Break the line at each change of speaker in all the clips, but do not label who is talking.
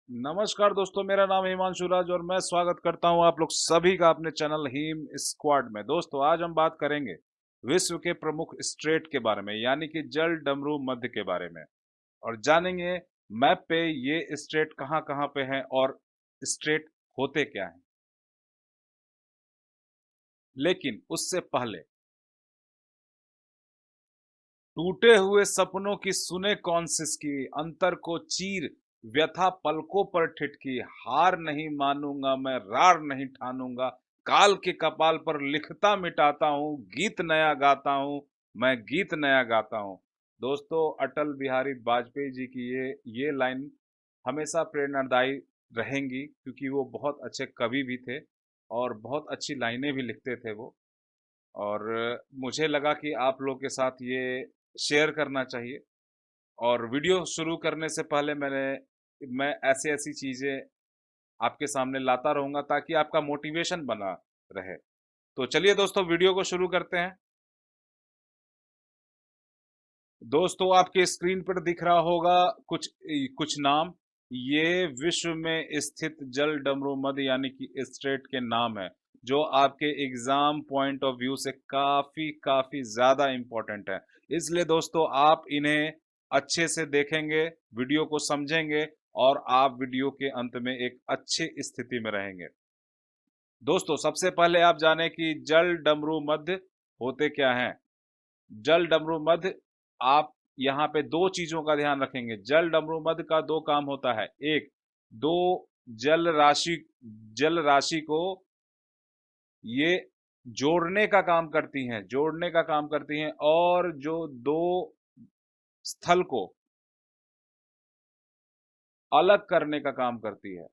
नमस्कार दोस्तों, मेरा नाम हिमांशु राज और मैं स्वागत करता हूं आप लोग सभी का अपने चैनल हिम स्क्वाड में। दोस्तों, आज हम बात करेंगे विश्व के प्रमुख स्टेट के बारे में, यानी कि जल डमरू मध्य के बारे में, और जानेंगे मैप पे ये स्टेट कहाँ कहाँ पे हैं और स्टेट होते क्या हैं। लेकिन उससे पहले, टूटे हुए सपनों की सुने कौन सिसकी, अंतर को चीर व्यथा पलकों पर ठिठकी, हार नहीं मानूंगा मैं, रार नहीं ठानूंगा, काल के कपाल पर लिखता मिटाता हूँ, गीत नया गाता हूँ, मैं गीत नया गाता हूँ। दोस्तों, अटल बिहारी वाजपेयी जी की ये लाइन हमेशा प्रेरणादायी रहेंगी, क्योंकि वो बहुत अच्छे कवि भी थे और बहुत अच्छी लाइनें भी लिखते थे वो। और मुझे लगा कि आप लोग के साथ ये शेयर करना चाहिए। और वीडियो शुरू करने से पहले मैं ऐसी ऐसी चीज़ें आपके सामने लाता रहूँगा ताकि आपका मोटिवेशन बना रहे। तो चलिए दोस्तों, वीडियो को शुरू करते हैं। दोस्तों, आपके स्क्रीन पर दिख रहा होगा कुछ कुछ नाम। ये विश्व में स्थित जल डमरू मध्य यानी कि स्टेट के नाम है, जो आपके एग्जाम पॉइंट ऑफ व्यू से काफी काफी ज्यादा इंपॉर्टेंट है। इसलिए दोस्तों, आप इन्हें अच्छे से देखेंगे, वीडियो को समझेंगे, और आप वीडियो के अंत में एक अच्छी स्थिति में रहेंगे। दोस्तों, सबसे पहले आप जाने कि जल डमरू मध्य होते क्या हैं। जल डमरू मध्य, आप यहाँ पे दो चीजों का ध्यान रखेंगे। जल डमरू मध्य का दो काम होता है। एक, दो जल राशि जल राशि को ये जोड़ने का काम करती हैं, जोड़ने का काम करती हैं, और जो दो स्थल को अलग करने का काम करती है।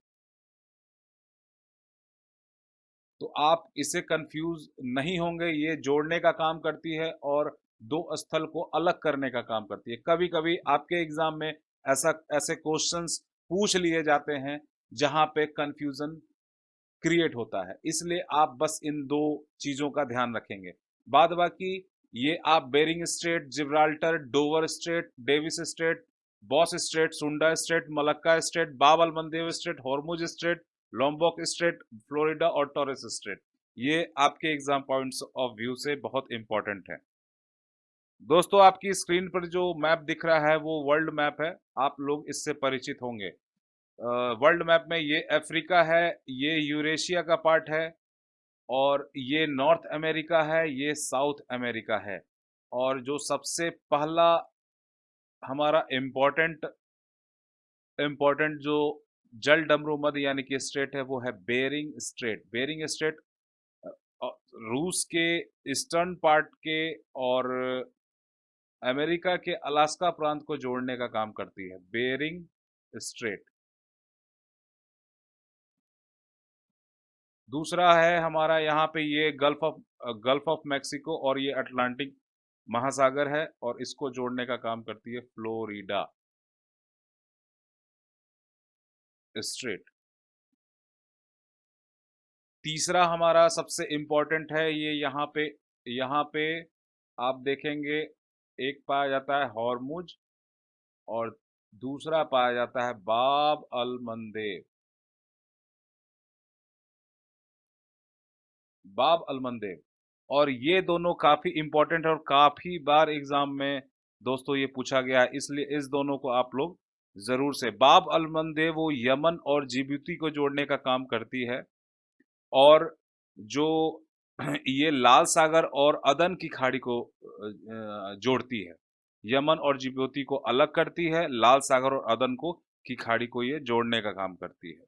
तो आप इससे कंफ्यूज नहीं होंगे। ये जोड़ने का काम करती है और दो स्थल को अलग करने का काम करती है। कभी कभी आपके एग्जाम में ऐसा ऐसे क्वेश्चंस पूछ लिए जाते हैं जहां पे कंफ्यूजन क्रिएट होता है। इसलिए आप बस इन दो चीजों का ध्यान रखेंगे। बाद बाकी ये आप Bering Strait, Gibraltar, Dover Strait, Davis Strait, Bass Strait, Sunda Strait, Malacca Strait, Bab al Mandeb Strait, Hormuz Strait, Lombok Strait, Florida और टॉरेस स्ट्रेट, ये आपके एग्जाम पॉइंट्स ऑफ व्यू से बहुत इंपॉर्टेंट है। दोस्तों, आपकी स्क्रीन पर जो मैप दिख रहा है वो वर्ल्ड मैप है। आप लोग इससे परिचित होंगे। वर्ल्ड मैप में ये अफ्रीका है, ये यूरेशिया का पार्ट है, और ये नॉर्थ अमेरिका है, ये साउथ अमेरिका है। और जो सबसे पहला हमारा इम्पोर्टेंट इम्पोर्टेंट जो जल डमरू मध्य यानी कि स्ट्रेट है, वो है बेरिंग स्ट्रेट। बेरिंग स्ट्रेट रूस के ईस्टर्न पार्ट के और अमेरिका के अलास्का प्रांत को जोड़ने का काम करती है बेरिंग स्ट्रेट। दूसरा है हमारा यहाँ पे ये गल्फ ऑफ मैक्सिको, और ये अटलांटिक महासागर है, और इसको जोड़ने का काम करती है फ्लोरिडा स्ट्रेट। तीसरा हमारा सबसे इम्पोर्टेंट है ये यहाँ पे आप देखेंगे, एक पाया जाता है हॉर्मुज, और दूसरा पाया जाता है बाब अल मंदेब। बाब अल मंदेब, और ये दोनों काफी इंपॉर्टेंट है और काफी बार एग्जाम में दोस्तों ये पूछा गया है। इसलिए इस दोनों को आप लोग जरूर से, बाब अल मंदेब वो यमन और जिबूती को जोड़ने का काम करती है, और जो ये लाल सागर और अदन की खाड़ी को जोड़ती है। यमन और जिबूती को अलग करती है, लाल सागर और अदन को की खाड़ी को ये जोड़ने का काम करती है।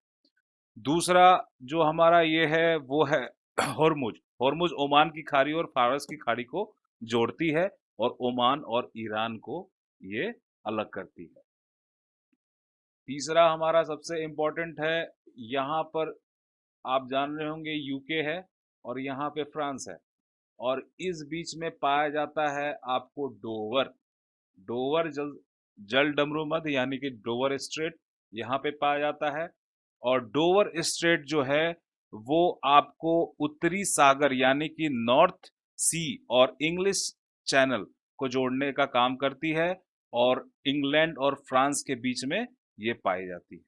दूसरा जो हमारा ये है वो है होर्मुज। होर्मुज ओमान की खाड़ी और फारस की खाड़ी को जोड़ती है, और ओमान और ईरान को ये अलग करती है। तीसरा हमारा सबसे इम्पोर्टेंट है, यहाँ पर आप जान रहे होंगे यूके है, और यहाँ पे फ्रांस है, और इस बीच में पाया जाता है आपको डोवर। डोवर जल जल डमरू मध्य यानी कि डोवर स्ट्रेट यहाँ पे पाया जाता है। और डोवर स्ट्रेट जो है वो आपको उत्तरी सागर यानी कि नॉर्थ सी और इंग्लिश चैनल को जोड़ने का काम करती है, और इंग्लैंड और फ्रांस के बीच में ये पाई जाती है।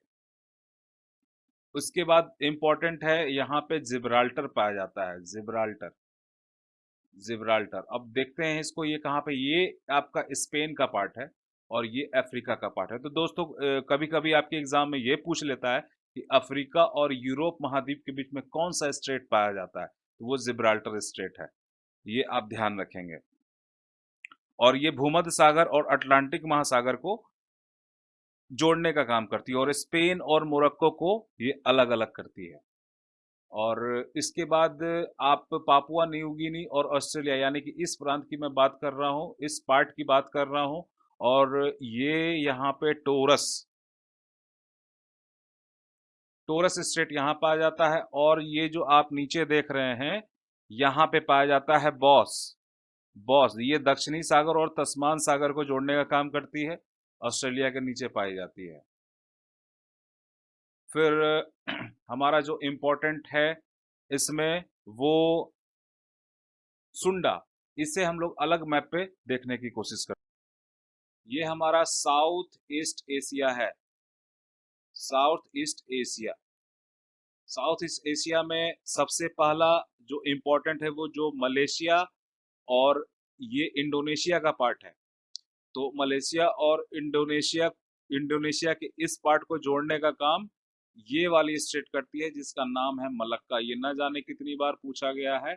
उसके बाद इम्पोर्टेंट है, यहाँ पे जिब्राल्टर पाया जाता है, जिब्राल्टर, जिब्राल्टर। अब देखते हैं इसको, ये कहाँ पे, ये आपका स्पेन का पार्ट है और ये अफ्रीका का पार्ट है। तो दोस्तों कभी कभी आपके एग्जाम में ये पूछ लेता है कि अफ्रीका और यूरोप महाद्वीप के बीच में कौन सा स्ट्रेट पाया जाता है, तो वो जिब्राल्टर स्ट्रेट है, ये आप ध्यान रखेंगे। और ये भूमध्य सागर और अटलांटिक महासागर को जोड़ने का काम करती है, और स्पेन और मोरक्को को ये अलग अलग करती है। और इसके बाद आप पापुआ न्यू गिनी और ऑस्ट्रेलिया, यानी कि इस प्रांत की मैं बात कर रहा हूँ, इस पार्ट की बात कर रहा हूँ। और ये यहाँ पे टोरस, टोरस स्ट्रेट यहाँ पाया जाता है। और ये जो आप नीचे देख रहे हैं, यहाँ पे पाया जाता है बॉस, बॉस, ये दक्षिणी सागर और तस्मान सागर को जोड़ने का काम करती है, ऑस्ट्रेलिया के नीचे पाई जाती है। फिर हमारा जो इम्पोर्टेंट है इसमें, वो सुंडा, इसे हम लोग अलग मैप पे देखने की कोशिश करते हैं। ये हमारा साउथ ईस्ट एशिया है, south east Asia. South east Asia में सबसे पहला जो इम्पोर्टेंट है, वो जो मलेशिया और ये इंडोनेशिया का पार्ट है। तो मलेशिया और इंडोनेशिया, इंडोनेशिया के इस पार्ट को जोड़ने का काम ये वाली स्टेट करती है, जिसका नाम है मलक्का। ये न जाने कितनी बार पूछा गया है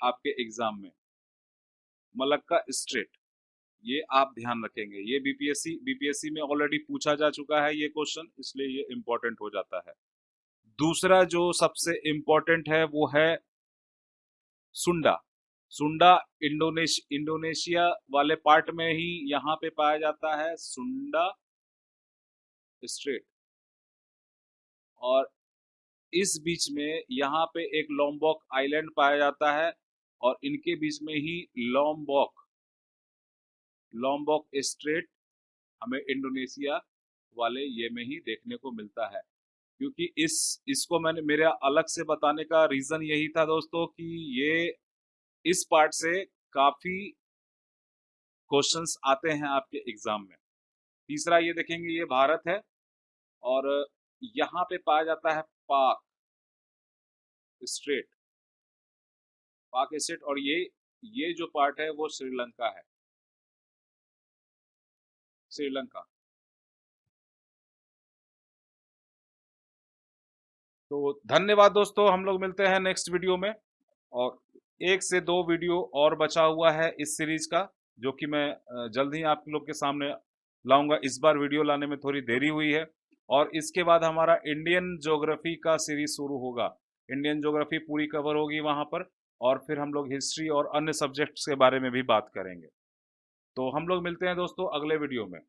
आपके एग्जाम में, मलक्का स्ट्रेट, ये आप ध्यान रखेंगे। ये बीपीएससी में ऑलरेडी पूछा जा चुका है ये क्वेश्चन, इसलिए ये इंपॉर्टेंट हो जाता है। दूसरा जो सबसे इंपॉर्टेंट है वो है सुंडा। सुंडा इंडोनेशिया वाले पार्ट में ही यहाँ पे पाया जाता है, सुंडा स्ट्रेट। और इस बीच में यहाँ पे एक लॉम्बॉक आइलैंड पाया जाता है, और इनके बीच में ही लॉम्बॉक, लॉम्बॉक स्ट्रेट हमें इंडोनेशिया वाले ये में ही देखने को मिलता है। क्योंकि इसको मैंने, मेरा अलग से बताने का रीजन यही था दोस्तों कि ये इस पार्ट से काफी क्वेश्चंस आते हैं आपके एग्जाम में। तीसरा ये देखेंगे, ये भारत है और यहाँ पे पाया जाता है पाक स्ट्रेट, पाक स्ट्रेट। और ये जो पार्ट है वो श्रीलंका है, श्रीलंका। तो धन्यवाद दोस्तों, हम लोग मिलते हैं नेक्स्ट वीडियो में। और एक से दो वीडियो और बचा हुआ है इस सीरीज का, जो कि मैं जल्द ही आप लोग के सामने लाऊंगा। इस बार वीडियो लाने में थोड़ी देरी हुई है। और इसके बाद हमारा इंडियन ज्योग्राफी का सीरीज शुरू होगा, इंडियन ज्योग्राफी पूरी कवर होगी वहां पर। और फिर हम लोग हिस्ट्री और अन्य सब्जेक्ट्स के बारे में भी बात करेंगे। तो हम लोग मिलते हैं दोस्तों अगले वीडियो में।